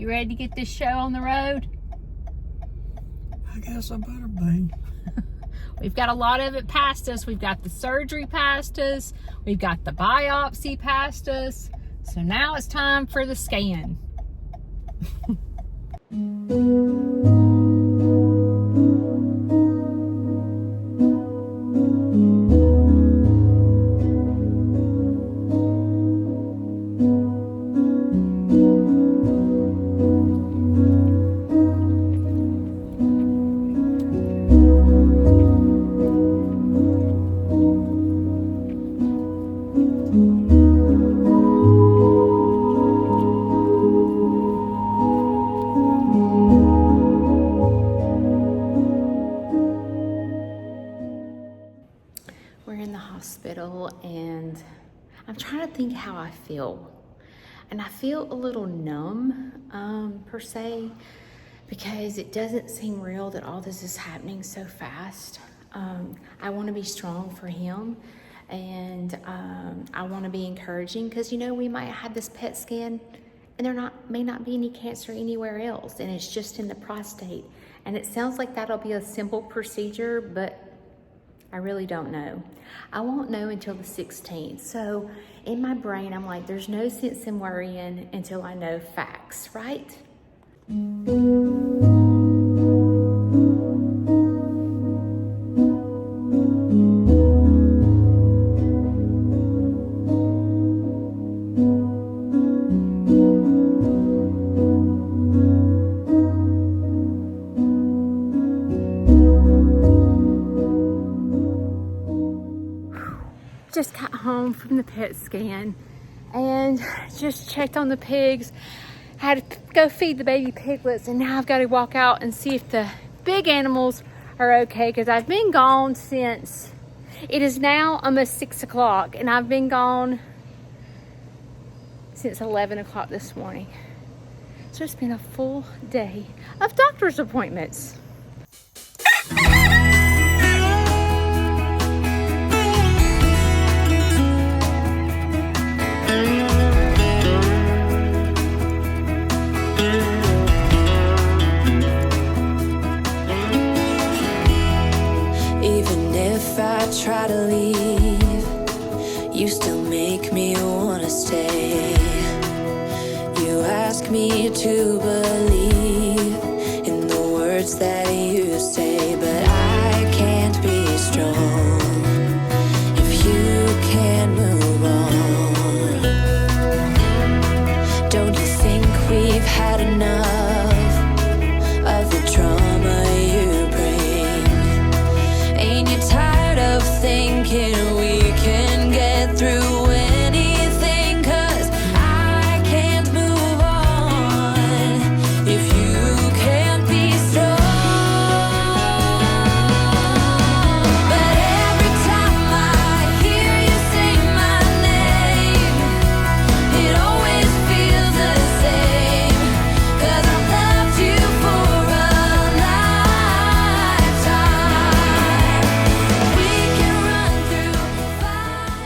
ready to get this show on the road? I guess I better be. We've got a lot of it past us. We've got the surgery past us. We've got the biopsy past us. So now it's time for the scan. We're in the hospital and I'm trying to think how I feel. And I feel a little numb, per se, because it doesn't seem real that all this is happening so fast. I want to be strong for him, and I want to be encouraging because, you know, we might have this PET scan and there may not be any cancer anywhere else, and it's just in the prostate. And it sounds like that'll be a simple procedure, but I really don't know. I won't know until the 16th. So in my brain, I'm like, there's no sense in worrying until I know facts, right? Just got home from the PET scan and just checked on the pigs. Had to go feed the baby piglets, and now I've got to walk out and see if the big animals are okay, because I've been gone since, it is now almost 6 o'clock, and I've been gone since 11 o'clock this morning. So it's been a full day of doctor's appointments. Try to leave, you still make me wanna stay. You ask me to believe in the words that you say, but I can't be strong if you can't move on. Don't you think we've had enough of the trauma you bring? Ain't you tired of thinking we can get through anything? 'Cause I can't move on if you can't be strong. But every time I hear you say my name, it always feels the same. 'Cause I loved you for a lifetime. We can run through fire.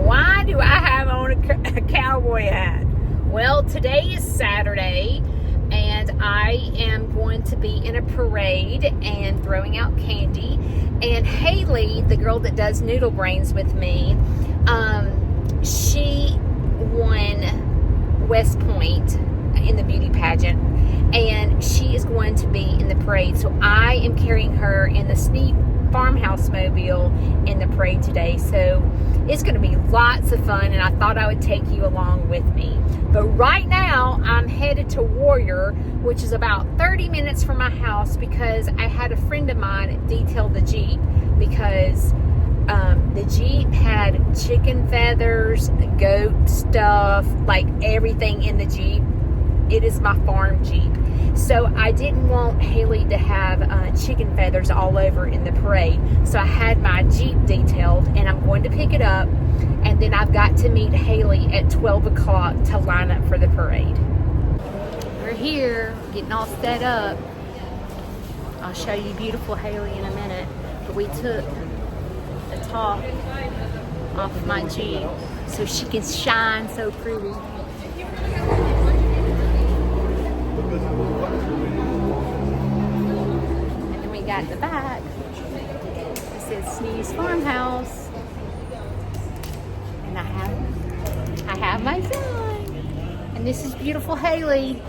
Why do I have on a cowboy hat? Well, today is Saturday, and I am going to be in a parade and throwing out candy. And Haley, the girl that does Noodle Brains with me, she won West Point in the beauty pageant, and she is going to be in the parade. So I am carrying her in the Snead Farmhouse mobile in the parade today. So it's going to be lots of fun, and I thought I would take you along with me. But right now I'm headed to Warrior, which is about 30 minutes from my house, because I had a friend of mine detail the Jeep, because the Jeep had chicken feathers, goat stuff, like everything in the Jeep. It is my farm Jeep. So I didn't want Haley to have chicken feathers all over in the parade. So I had my Jeep detailed, and I'm going to pick it up. And then I've got to meet Haley at 12 o'clock to line up for the parade. We're here, getting all set up. I'll show you beautiful Haley in a minute. But we took the top off my Jeep so she can shine so pretty. And this is beautiful Haley.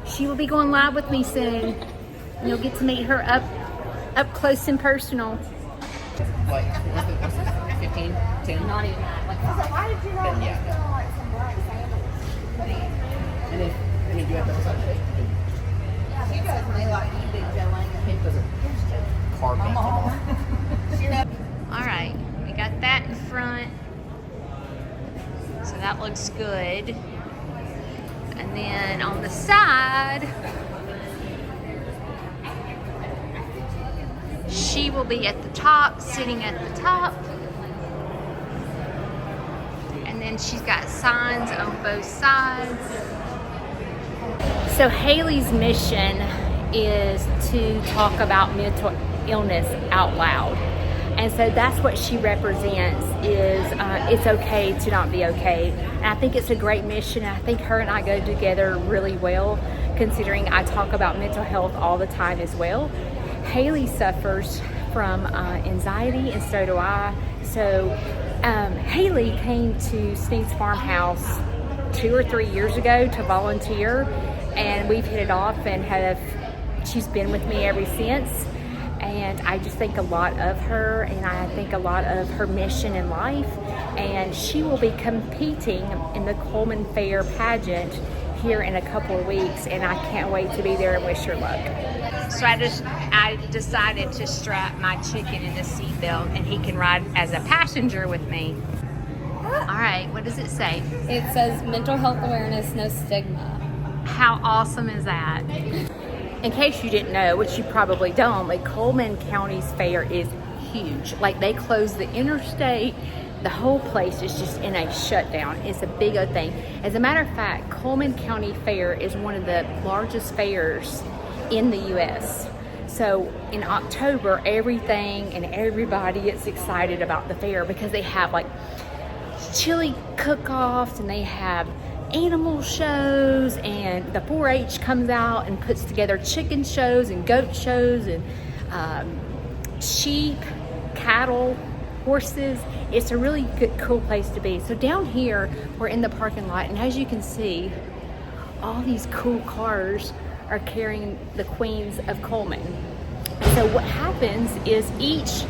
She will be going live with me soon. And you'll get to meet her up close and personal. Like, what's the 15, 10? Not even that. Like, Why did you not Yeah. put on like some black sandals? And then, I mean, you have those on today. Yeah, he doesn't. They like you, Big Joe Lang. It doesn't carve them off. all right, we got that in front. So that looks good. And then on the side, she will be at the top, sitting at the top. And then she's got signs on both sides. So Haley's mission is to talk about mental illness out loud. And so that's what she represents is it's okay to not be okay. And I think it's a great mission. I think her and I go together really well, considering I talk about mental health all the time as well. Haley suffers from anxiety, and so do I. So Haley came to Snead's Farmhouse 2 or 3 years ago to volunteer, and we've hit it off and she's been with me ever since. And I just think a lot of her, and I think a lot of her mission in life. And she will be competing in the Coleman Fair pageant here in a couple of weeks, and I can't wait to be there and wish her luck. So I decided to strap my chicken in the seatbelt, and he can ride as a passenger with me. All right, what does it say? It says mental health awareness, no stigma. How awesome is that? In case you didn't know, which you probably don't, like Coleman County's fair is huge. Like they closed the interstate. The whole place is just in a shutdown. It's a big old thing. As a matter of fact, Coleman County Fair is one of the largest fairs in the U.S. So in October, everything and everybody gets excited about the fair because they have like chili cook-offs and they have animal shows, and the 4-H comes out and puts together chicken shows and goat shows and sheep, cattle, horses. It's a really good, cool place to be. So down here, we're in the parking lot, and as you can see, all these cool cars are carrying the queens of Coleman. So what happens is each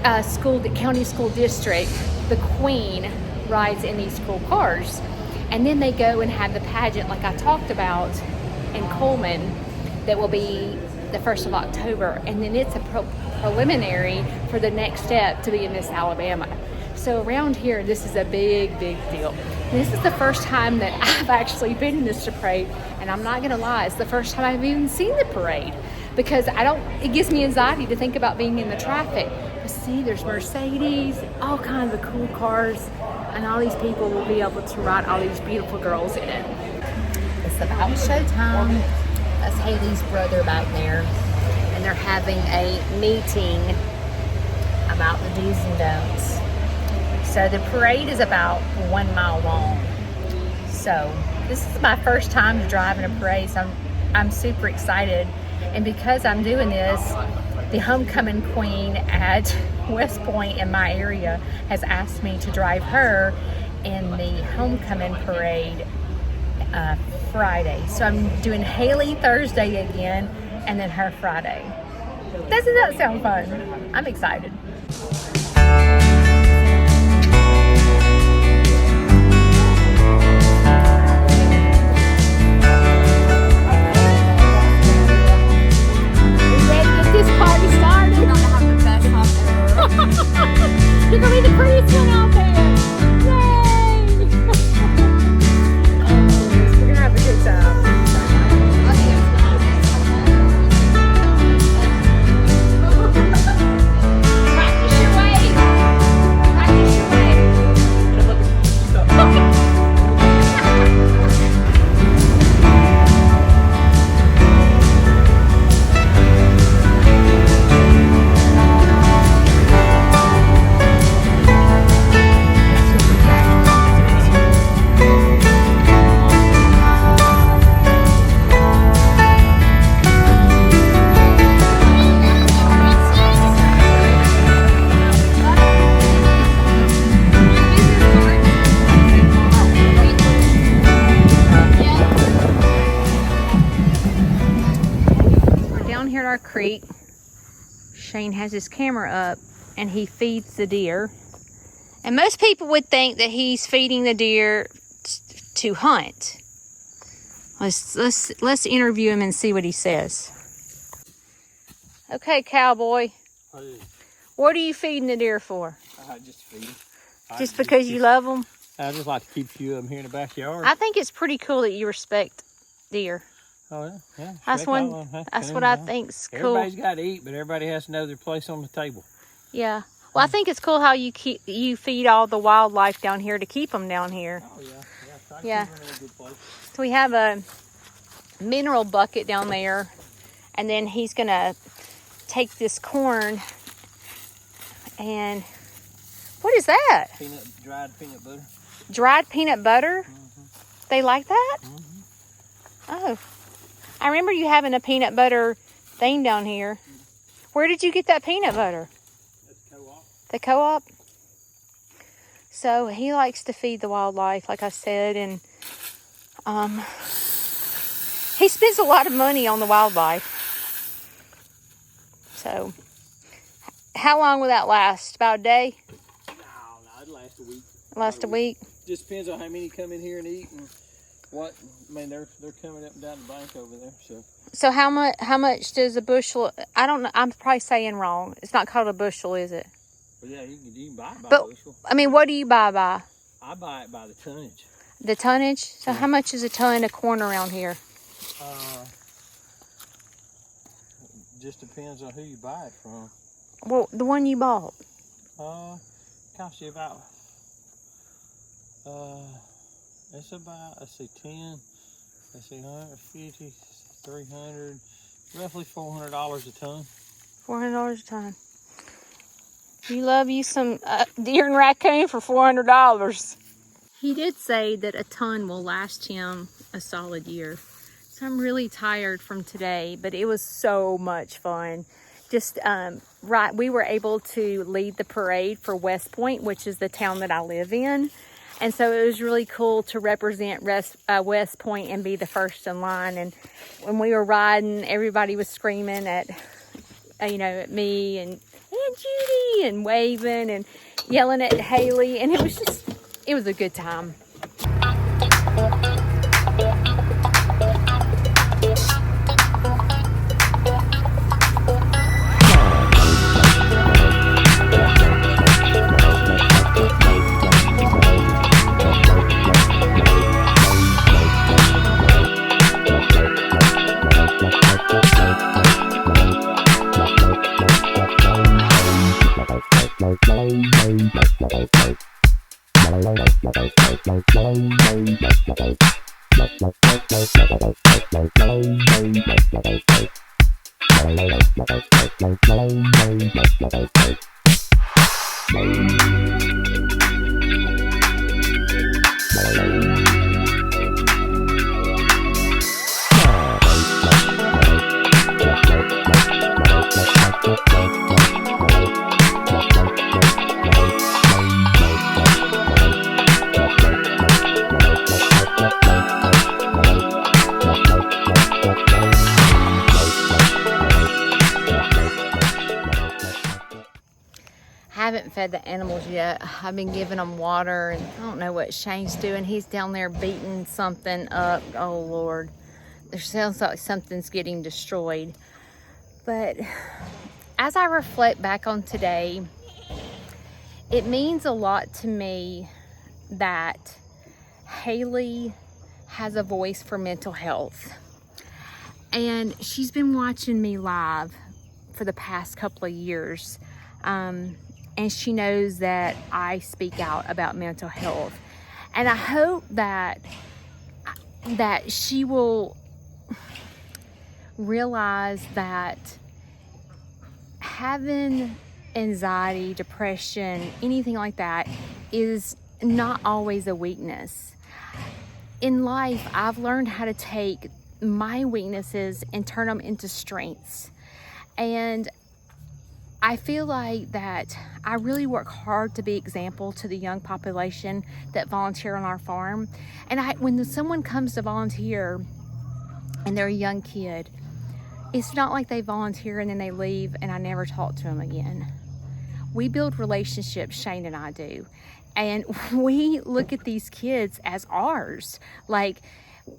county school district, the queen rides in these cool cars. And then they go and have the pageant like I talked about in Coleman that will be the 1st of October. And then it's a preliminary for the next step to be in Miss Alabama. So around here, this is a big, big deal. And this is the first time that I've actually been in this parade. And I'm not gonna lie, it's the first time I've even seen the parade because it gives me anxiety to think about being in the traffic. But see, there's Mercedes, all kinds of cool cars. And all these people will be able to ride all these beautiful girls in it. It's about showtime. That's Haley's brother back there. And they're having a meeting about the do's and don'ts. So the parade is about 1 mile long. So this is my first time to drive in a parade, so I'm super excited. And because I'm doing this, the homecoming queen at West Point in my area has asked me to drive her in the homecoming parade Friday. So I'm doing Haley Thursday again and then her Friday. Doesn't that sound fun? I'm excited. This party started. You're gonna have the best hop ever. You're gonna be the prettiest one out there. Yay! We're gonna have a good time. Practice your way our creek. Shane has his camera up and he feeds the deer. And most people would think that he's feeding the deer to hunt. Let's interview him and see what he says. Okay, cowboy. What are you feeding the deer for? I just feed them. Just because you love them? I just like to keep a few of them here in the backyard. I think it's pretty cool that you respect deer. Oh, yeah. That's what I think's cool. Everybody's got to eat, but everybody has to know their place on the table. Yeah. Well, I think it's cool how you feed all the wildlife down here to keep them down here. Oh, yeah. Yeah. Keep them in a good place. So we have a mineral bucket down there, and then he's going to take this corn and what is that? Dried peanut butter. Dried peanut butter? Mm-hmm. They like that? Mm-hmm. Oh. I remember you having a peanut butter thing down here. Where did you get that peanut butter? At the co-op. The co-op? So he likes to feed the wildlife, like I said, and he spends a lot of money on the wildlife. So, how long will that last? About a day? No, it'll last a week. Last a week? Just depends on how many come in here and eat and what. I mean, they're coming up and down the bank over there, so. So how much does a bushel? I don't know. I'm probably saying wrong. It's not called a bushel, is it? Well, yeah, you can buy it by But bushel. I mean, what do you buy by? I buy it by the tonnage. The tonnage. So how much is a ton of corn around here? Just depends on who you buy it from. Well, the one you bought. Costs you about. It's about, let's see, 10. Let's see, 150, 300, roughly $400 a ton. $400 a ton. You love you some deer and raccoon for $400. He did say that a ton will last him a solid year. So I'm really tired from today, but it was so much fun. Just we were able to lead the parade for West Point, which is the town that I live in. And so it was really cool to represent West Point and be the first in line. And when we were riding, everybody was screaming at me and Judy and waving and yelling at Haley. And it was a good time. Haven't fed the animals yet. I've been giving them water, and I don't know what Shane's doing. He's down there beating something up. Oh Lord, there sounds like something's getting destroyed. But as I reflect back on today, it means a lot to me that Haley has a voice for mental health, and she's been watching me live for the past couple of years. And she knows that I speak out about mental health. And I hope that she will realize that having anxiety, depression, anything like that is not always a weakness. In life, I've learned how to take my weaknesses and turn them into strengths. And I feel like that I really work hard to be example to the young population that volunteer on our farm. And when someone comes to volunteer and they're a young kid, it's not like they volunteer and then they leave and I never talk to them again. We build relationships, Shane and I do. And we look at these kids as ours. Like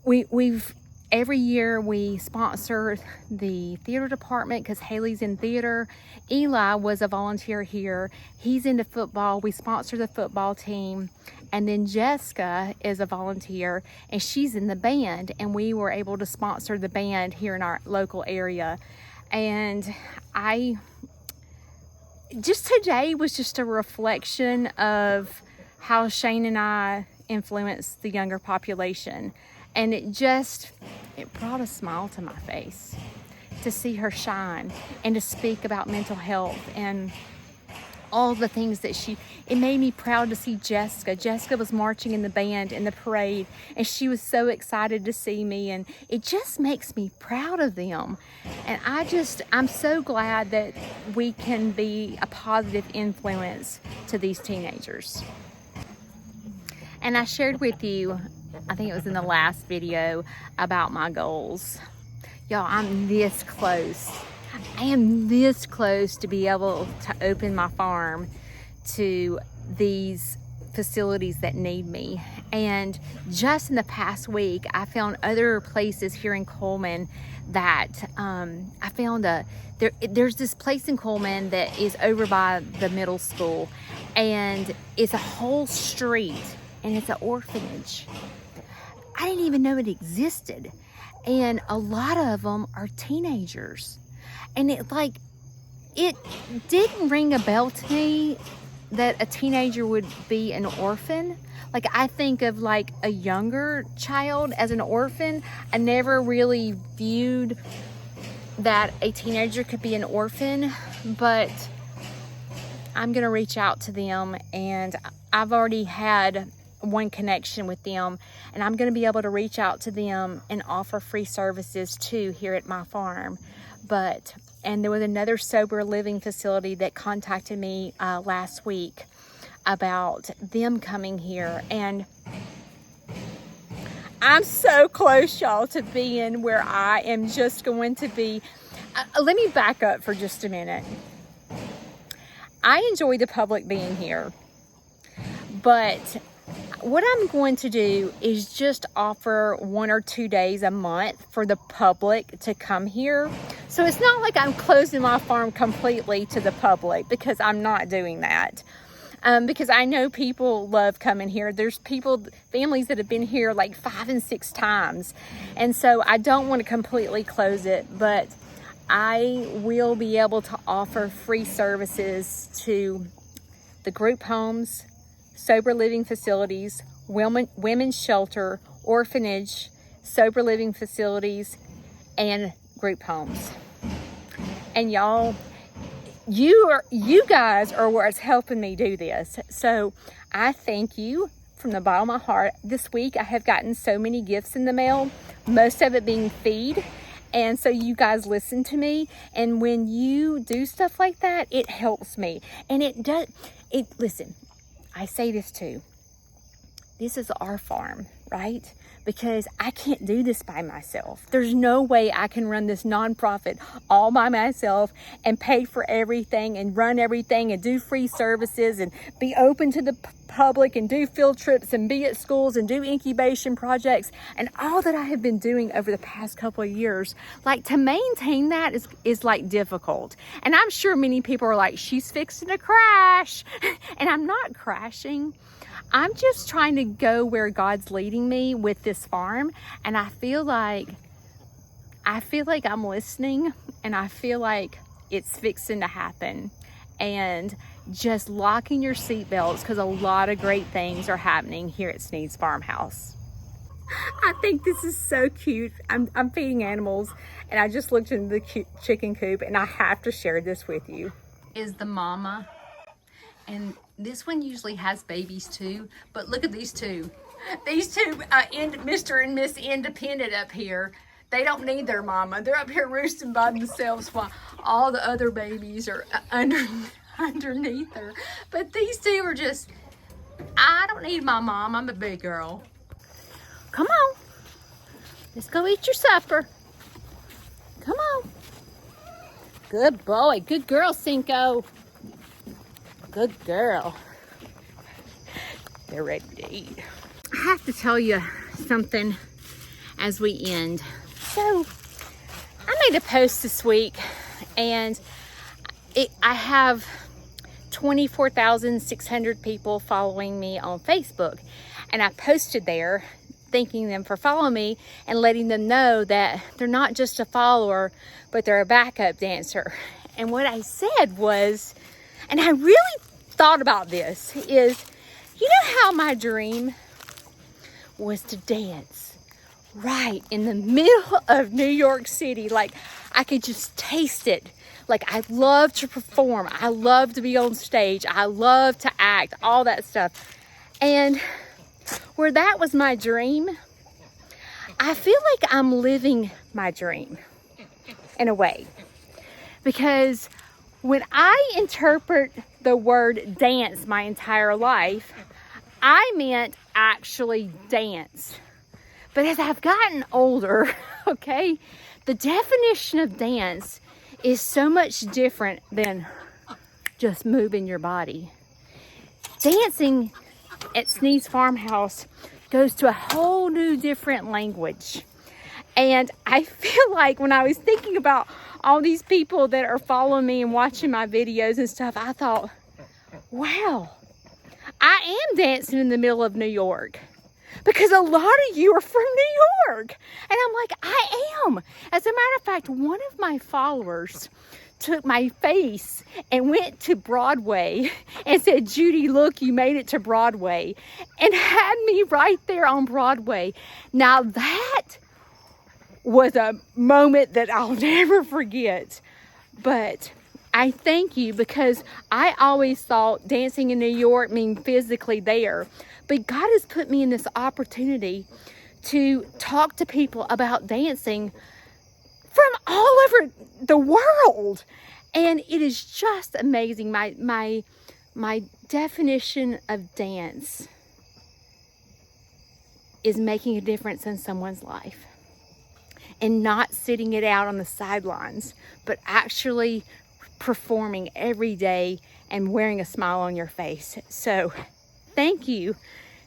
we've every year we sponsor the theater department because Haley's in theater. Eli was a volunteer here. He's into football. We sponsor the football team. And then Jessica is a volunteer and she's in the band. And we were able to sponsor the band here in our local area. And today was just a reflection of how Shane and I influence the younger population. And it brought a smile to my face to see her shine and to speak about mental health and all the things that it made me proud to see Jessica. Jessica was marching in the band in the parade and she was so excited to see me, and it just makes me proud of them. And I'm so glad that we can be a positive influence to these teenagers. And I shared with you, I think it was in the last video, about my goals. Y'all, I'm this close. I am this close to be able to open my farm to these facilities that need me. And just in the past week, I found other places here in Coleman that I found there's this place in Coleman that is over by the middle school, and it's a whole street and it's an orphanage. I didn't even know it existed. And a lot of them are teenagers. And it didn't ring a bell to me that a teenager would be an orphan. Like, I think of like a younger child as an orphan. I never really viewed that a teenager could be an orphan, but I'm gonna reach out to them, and I've already had one connection with them, and I'm going to be able to reach out to them and offer free services too here at my farm. And there was another sober living facility that contacted me last week about them coming here, and I'm so close, y'all, to being where I am just going to be. Let me back up for just a minute. I enjoy the public being here, but what I'm going to do is just offer 1 or 2 days a month for the public to come here. So it's not like I'm closing my farm completely to the public, because I'm not doing that. Because I know people love coming here. There's families that have been here like 5 and 6 times. And so I don't want to completely close it, but I will be able to offer free services to the group homes, sober living facilities, women's shelter, orphanage, sober living facilities, and group homes. And y'all, you guys are what's helping me do this. So I thank you from the bottom of my heart. This week I have gotten so many gifts in the mail, most of it being feed. And so you guys listen to me, and when you do stuff like that, it helps me. And listen, I say this too. This is our farm, right? Because I can't do this by myself. There's no way I can run this nonprofit all by myself and pay for everything and run everything and do free services and be open to the public and do field trips and be at schools and do incubation projects and all that I have been doing over the past couple of years. Like, to maintain that is like difficult. And I'm sure many people are like, she's fixing to crash. And I'm not crashing. I'm just trying to go where God's leading me with this farm. And I feel like I'm listening, and I feel like it's fixing to happen. And just locking your seatbelts, because a lot of great things are happening here at Snead's Farmhouse. I think this is so cute. I'm feeding animals, and I just looked into the chicken coop, and I have to share this with you. Is the mama, and this one usually has babies too, but look at these two. These two, Mr. and Miss Independent up here, they don't need their mama. They're up here roosting by themselves while all the other babies are underneath her. But these two are just, I don't need my mom. I'm a big girl. Come on. Let's go eat your supper. Come on. Good boy. Good girl, Cinco. Good girl. They're ready to eat. I have to tell you something as we end. So, I made a post this week, and I have 24,600 people following me on Facebook. And I posted there thanking them for following me and letting them know that they're not just a follower, but they're a backup dancer. And what I said was, and I really thought about this, is, you know how my dream was to dance right in the middle of New York City? Like, I could just taste it. Like, I love to perform. I love to be on stage. I love to act, all that stuff. And where that was my dream, I feel like I'm living my dream in a way. Because when I interpret the word dance my entire life, I meant actually dance. But as I've gotten older, okay, the definition of dance is so much different than just moving your body. Dancing at Snead's Farmhouse goes to a whole new different language. And I feel like when I was thinking about all these people that are following me and watching my videos and stuff, I thought, wow, I am dancing in the middle of New York. Because a lot of you are from New York. And I'm like, I am. As a matter of fact, one of my followers took my face and went to Broadway and said, Judy, look, you made it to Broadway. And had me right there on Broadway. Now that was a moment that I'll never forget. But I thank you, because I always thought dancing in New York meant physically there. But God has put me in this opportunity to talk to people about dancing from all over the world. And it is just amazing. My definition of dance is making a difference in someone's life. And not sitting it out on the sidelines, but actually performing every day and wearing a smile on your face. So thank you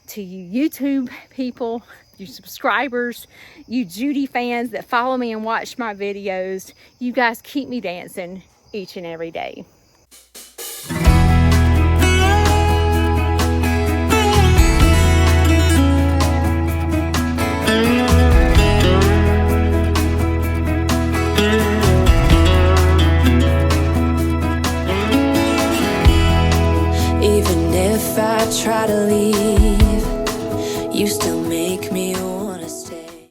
to you YouTube people, you subscribers, you Judy fans that follow me and watch my videos. You guys keep me dancing each and every day. Even if I try to leave, you still make me